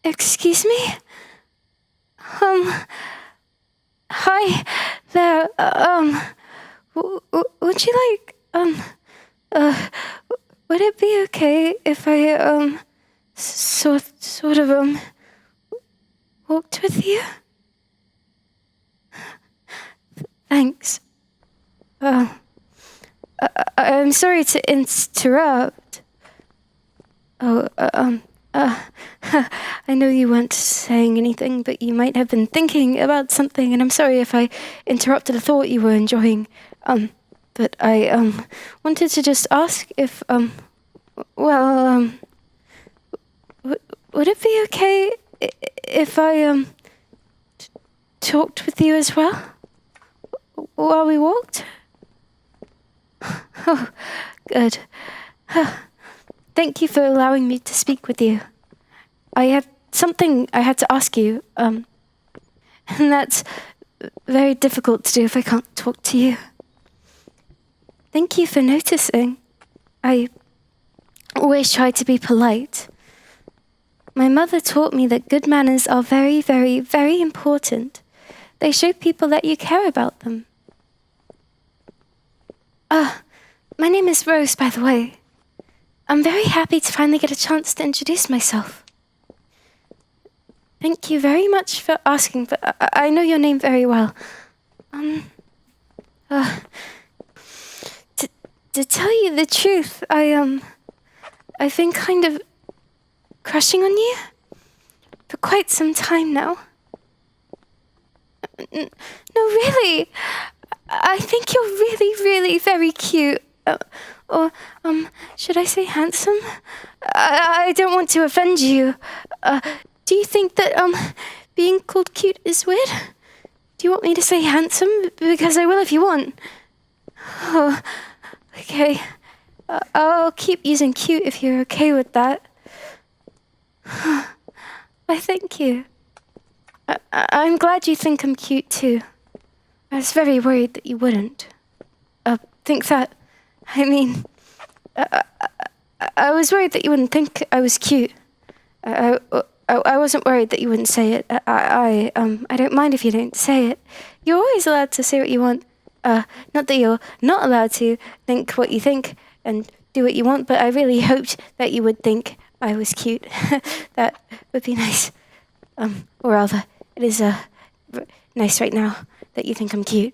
Excuse me? Hi there, would you like, would it be okay if I, sort of, walked with you? Thanks. I'm sorry to interrupt. I know you weren't saying anything, but you might have been thinking about something, and I'm sorry if I interrupted a thought you were enjoying. But I, wanted to just ask if, would it be okay if I, talked with you as well? While we walked? Oh, good. Thank you for allowing me to speak with you. I have something I had to ask you, and that's very difficult to do if I can't talk to you. Thank you for noticing. I always try to be polite. My mother taught me that good manners are very, very, very important. They show people that you care about them. My name is Rose, by the way. I'm very happy to finally get a chance to introduce myself. Thank you very much for asking, but I know your name very well. To tell you the truth, I've been kind of crushing on you for quite some time now. No, really. I think you're really, really very cute. Or should I say handsome? I don't want to offend you. Do you think that, being called cute is weird? Do you want me to say handsome? Because I will if you want. Oh, okay. I'll keep using cute if you're okay with that. Why, thank you. I'm glad you think I'm cute too. I was very worried that you wouldn't. Think that. I mean, I was worried that you wouldn't think I was cute. I wasn't worried that you wouldn't say it. I don't mind if you don't say it. You're always allowed to say what you want. Not that you're not allowed to think what you think and do what you want, but I really hoped that you would think I was cute. That would be nice. Or rather, it is nice right now that you think I'm cute.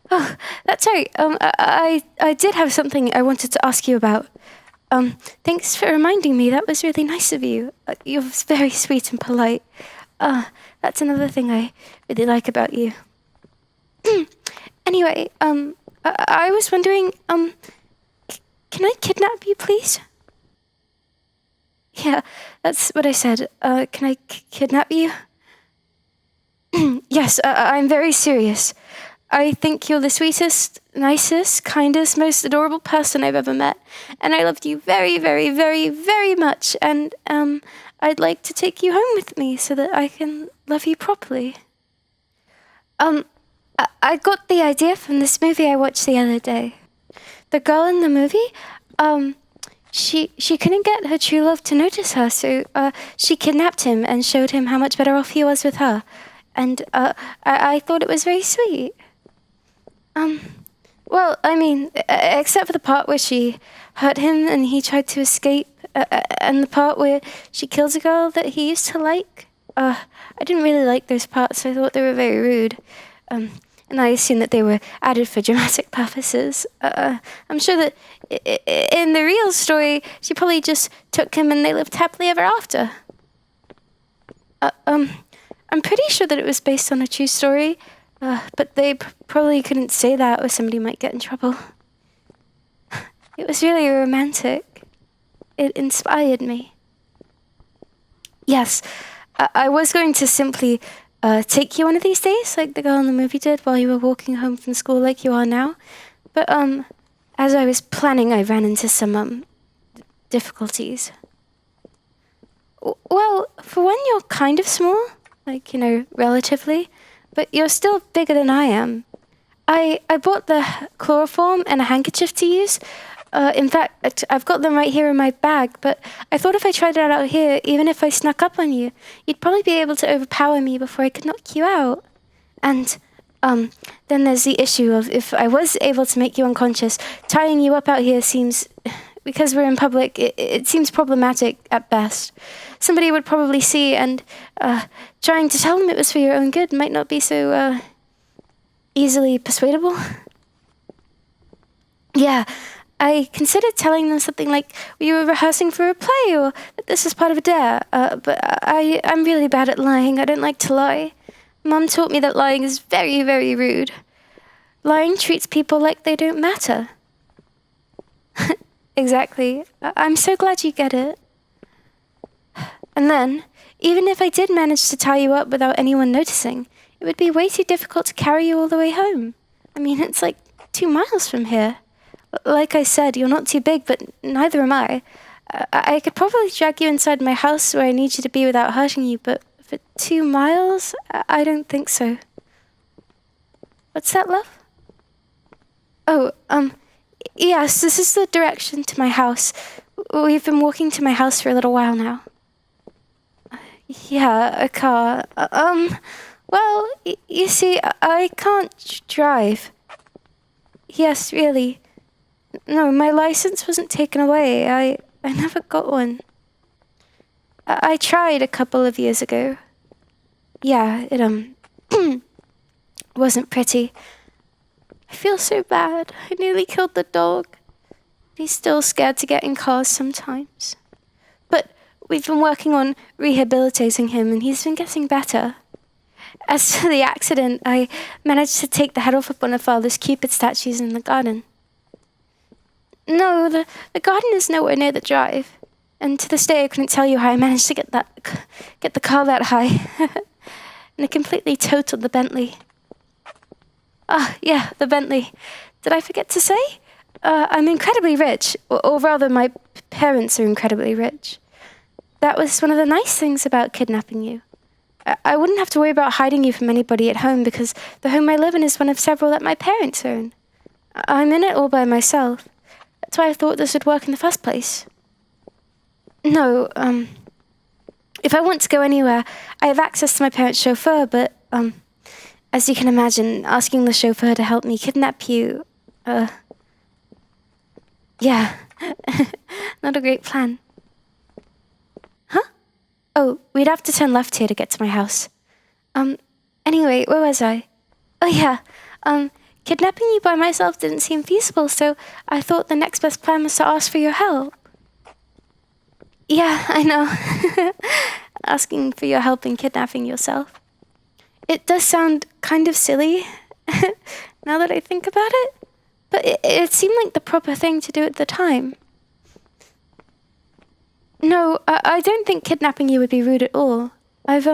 Oh, that's right. I did have something I wanted to ask you about. Thanks for reminding me. That was really nice of you. You're very sweet and polite. That's another thing I really like about you. Anyway, I was wondering, can I kidnap you, please? Yeah, that's what I said. Can I kidnap you? Yes, I'm very serious. I think you're the sweetest, nicest, kindest, most adorable person I've ever met. And I loved you very, very, very, very much. And I'd like to take you home with me so that I can love you properly. I got the idea from this movie I watched the other day. The girl in the movie, she couldn't get her true love to notice her, so she kidnapped him and showed him how much better off he was with her. And I thought it was very sweet. Well, I mean, except for the part where she hurt him and he tried to escape, and the part where she kills a girl that he used to like. I didn't really like those parts. I thought they were very rude. And I assume that they were added for dramatic purposes. I'm sure that in the real story, she probably just took him and they lived happily ever after. I'm pretty sure that it was based on a true story, but they probably couldn't say that or somebody might get in trouble. It was really romantic. It inspired me. Yes, I was going to simply take you one of these days, like the girl in the movie did, while you were walking home from school like you are now. But as I was planning, I ran into some difficulties. Well, for one, you're kind of small, like, you know, relatively, but you're still bigger than I am. I bought the chloroform and a handkerchief to use, In fact, I've got them right here in my bag, but I thought if I tried it out here, even if I snuck up on you, you'd probably be able to overpower me before I could knock you out. And, then there's the issue of if I was able to make you unconscious, tying you up out here seems, because we're in public, it seems problematic at best. Somebody would probably see, and trying to tell them it was for your own good might not be so easily persuadable. Yeah, I considered telling them something like we were rehearsing for a play or that this is part of a dare, but I'm really bad at lying. I don't like to lie. Mum taught me that lying is very, very rude. Lying treats people like they don't matter. Exactly. I'm so glad you get it. And then, even if I did manage to tie you up without anyone noticing, it would be way too difficult to carry you all the way home. I mean, it's like 2 miles from here. Like I said, you're not too big, but neither am I. I could probably drag you inside my house where I need you to be without hurting you, but for 2 miles, I don't think so. What's that, love? Oh, yes, this is the direction to my house. We've been walking to my house for a little while now. Yeah, a car. Well, you see, I can't drive. Yes, really. No, my license wasn't taken away. I never got one. I tried a couple of years ago. Yeah, it, wasn't pretty. I feel so bad. I nearly killed the dog. He's still scared to get in cars sometimes. But we've been working on rehabilitating him, and he's been getting better. As to the accident, I managed to take the head off of one of Father's Cupid statues in the garden. No, the garden is nowhere near the drive. And to this day, I couldn't tell you how I managed to get the car that high. And it completely totaled the Bentley. Yeah, the Bentley. Did I forget to say? I'm incredibly rich, or rather, my parents are incredibly rich. That was one of the nice things about kidnapping you. I wouldn't have to worry about hiding you from anybody at home because the home I live in is one of several that my parents own. I'm in it all by myself. That's why I thought this would work in the first place. No, if I want to go anywhere, I have access to my parents' chauffeur, but, as you can imagine, asking the chauffeur to help me kidnap you, yeah, not a great plan. Huh? Oh, we'd have to turn left here to get to my house. Anyway, where was I? Oh yeah, kidnapping you by myself didn't seem feasible, so I thought the next best plan was to ask for your help. Yeah, I know. Asking for your help in kidnapping yourself. It does sound kind of silly, now that I think about it, but it seemed like the proper thing to do at the time. No, I don't think kidnapping you would be rude at all. I've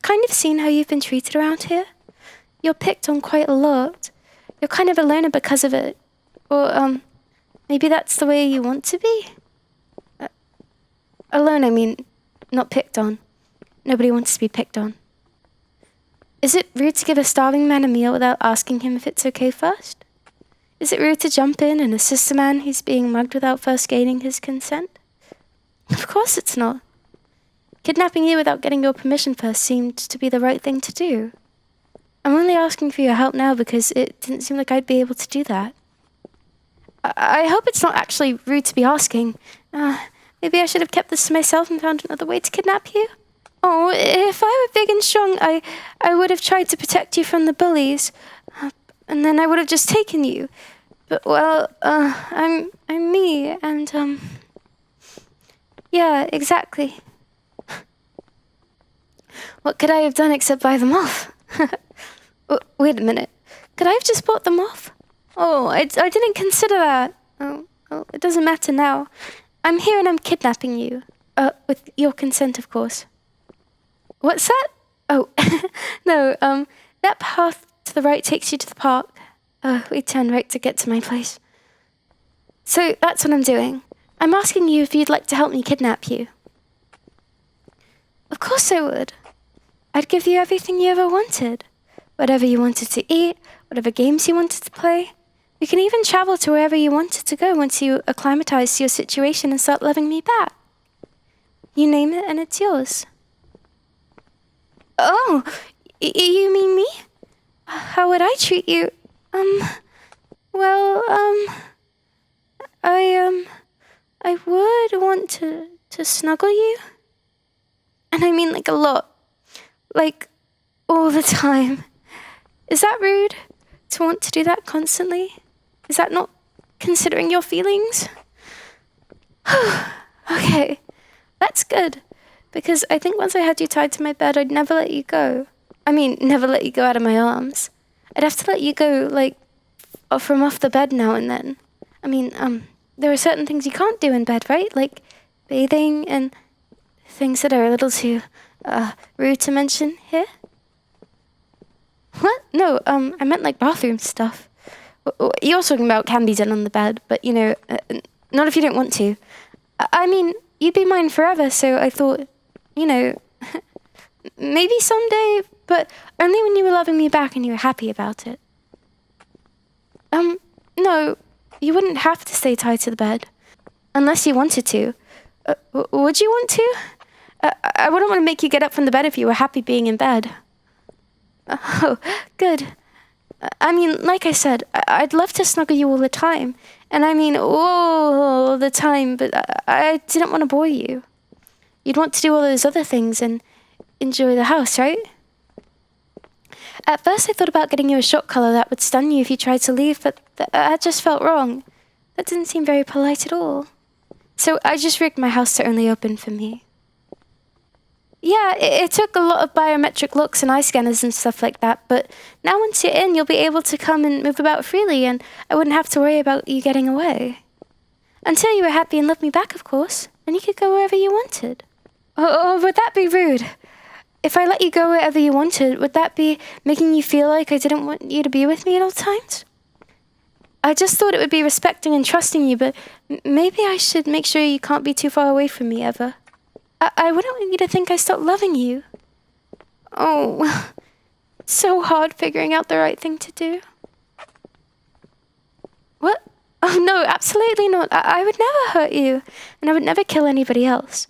kind of seen how you've been treated around here. You're picked on quite a lot. You're kind of a loner because of it. Or, maybe that's the way you want to be? Alone, I mean, not picked on. Nobody wants to be picked on. Is it rude to give a starving man a meal without asking him if it's okay first? Is it rude to jump in and assist a man who's being mugged without first gaining his consent? Of course it's not. Kidnapping you without getting your permission first seemed to be the right thing to do. I'm only asking for your help now because it didn't seem like I'd be able to do that. I hope it's not actually rude to be asking. Maybe I should have kept this to myself and found another way to kidnap you. Oh, if I were big and strong, I would have tried to protect you from the bullies. And then I would have just taken you. But, well, I'm me, and, yeah, exactly. What could I have done except buy them off? Wait a minute. Could I have just bought them off? Oh, I didn't consider that. Oh, well, it doesn't matter now. I'm here and I'm kidnapping you. With your consent, of course. What's that? Oh, no, that path to the right takes you to the park. We turn right to get to my place. So that's what I'm doing. I'm asking you if you'd like to help me kidnap you. Of course I would. I'd give you everything you ever wanted. Whatever you wanted to eat, whatever games you wanted to play. We can even travel to wherever you wanted to go once you acclimatize to your situation and start loving me back. You name it and it's yours. Oh, you mean me? How would I treat you? Well, I would want to snuggle you. And I mean like a lot. Like, all the time. Is that rude? To want to do that constantly? Is that not considering your feelings? Okay, that's good. Because I think once I had you tied to my bed, I'd never let you go. I mean, never let you go out of my arms. I'd have to let you go, like, from off the bed now and then. I mean, there are certain things you can't do in bed, right? Like bathing and things that are a little too, rude to mention here. What? No, I meant like bathroom stuff. You're talking about can be done on the bed, but, you know, not if you don't want to. I mean, you'd be mine forever, so I thought, you know, maybe someday, but only when you were loving me back and you were happy about it. No, you wouldn't have to stay tied to the bed. Unless you wanted to. Would you want to? I wouldn't want to make you get up from the bed if you were happy being in bed. Oh, good. I mean, like I said, I'd love to snuggle you all the time. And I mean, all the time, but I didn't want to bore you. You'd want to do all those other things and enjoy the house, right? At first I thought about getting you a shock collar that would stun you if you tried to leave, but that just felt wrong. That didn't seem very polite at all. So I just rigged my house to only open for me. Yeah, it took a lot of biometric locks and eye scanners and stuff like that, but now once you're in, you'll be able to come and move about freely, and I wouldn't have to worry about you getting away. Until you were happy and loved me back, of course, and you could go wherever you wanted. Or would that be rude? If I let you go wherever you wanted, would that be making you feel like I didn't want you to be with me at all times? I just thought it would be respecting and trusting you, but maybe I should make sure you can't be too far away from me ever. I wouldn't want you to think I stopped loving you. Oh, it's so hard figuring out the right thing to do. What? Oh no, absolutely not. I would never hurt you, and I would never kill anybody else.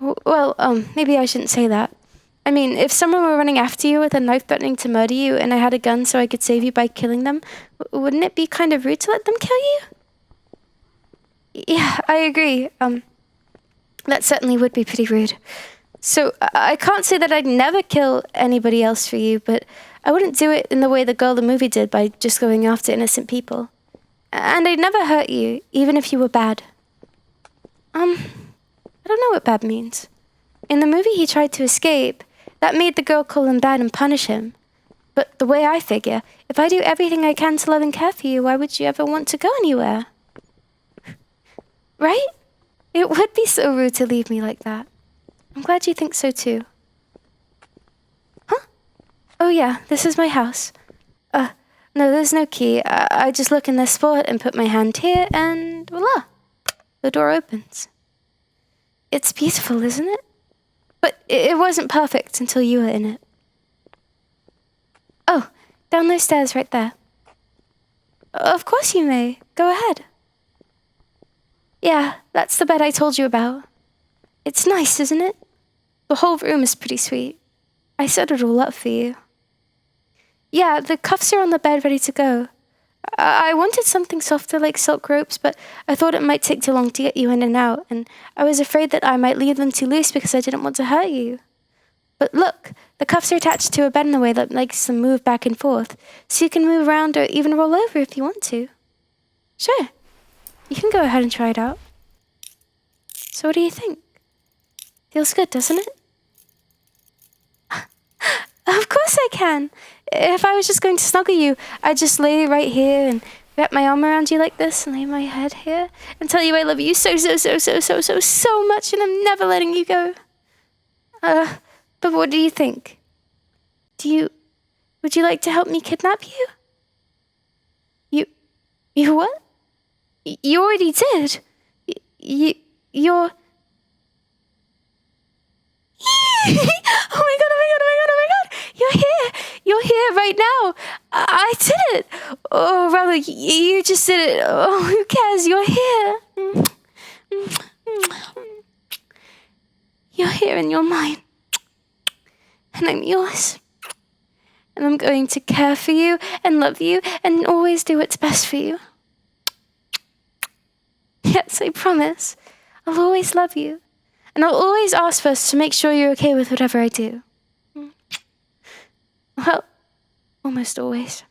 Well, maybe I shouldn't say that. I mean, if someone were running after you with a knife threatening to murder you, and I had a gun so I could save you by killing them, wouldn't it be kind of rude to let them kill you? Yeah, I agree. That certainly would be pretty rude. So, I can't say that I'd never kill anybody else for you, but I wouldn't do it in the way the girl in the movie did by just going after innocent people. And I'd never hurt you, even if you were bad. I don't know what bad means. In the movie he tried to escape. That made the girl call him bad and punish him. But the way I figure, if I do everything I can to love and care for you, why would you ever want to go anywhere? Right? It would be so rude to leave me like that. I'm glad you think so too. Huh? Oh yeah, this is my house. No, there's no key. I just look in this spot and put my hand here and voila! The door opens. It's beautiful, isn't it? But it wasn't perfect until you were in it. Oh, down those stairs right there. Of course you may. Go ahead. Yeah, that's the bed I told you about. It's nice, isn't it? The whole room is pretty sweet. I set it all up for you. Yeah, the cuffs are on the bed ready to go. I wanted something softer like silk ropes, but I thought it might take too long to get you in and out, and I was afraid that I might leave them too loose because I didn't want to hurt you. But look, the cuffs are attached to a bed in the way that makes them move back and forth, so you can move around or even roll over if you want to. Sure, you can go ahead and try it out. So what do you think? Feels good, doesn't it? Of course I can. If I was just going to snuggle you, I'd just lay right here and wrap my arm around you like this and lay my head here and tell you I love you so much and I'm never letting you go. But what do you think? Would you like to help me kidnap you? You what? You already did. You're... Oh my god. You're here right now. I did it! Or rather, you just did it. Oh, who cares? You're here. You're here and you're mine. And I'm yours. And I'm going to care for you and love you and always do what's best for you. Yes, I promise. I'll always love you. And I'll always ask first to make sure you're okay with whatever I do. Well, almost always.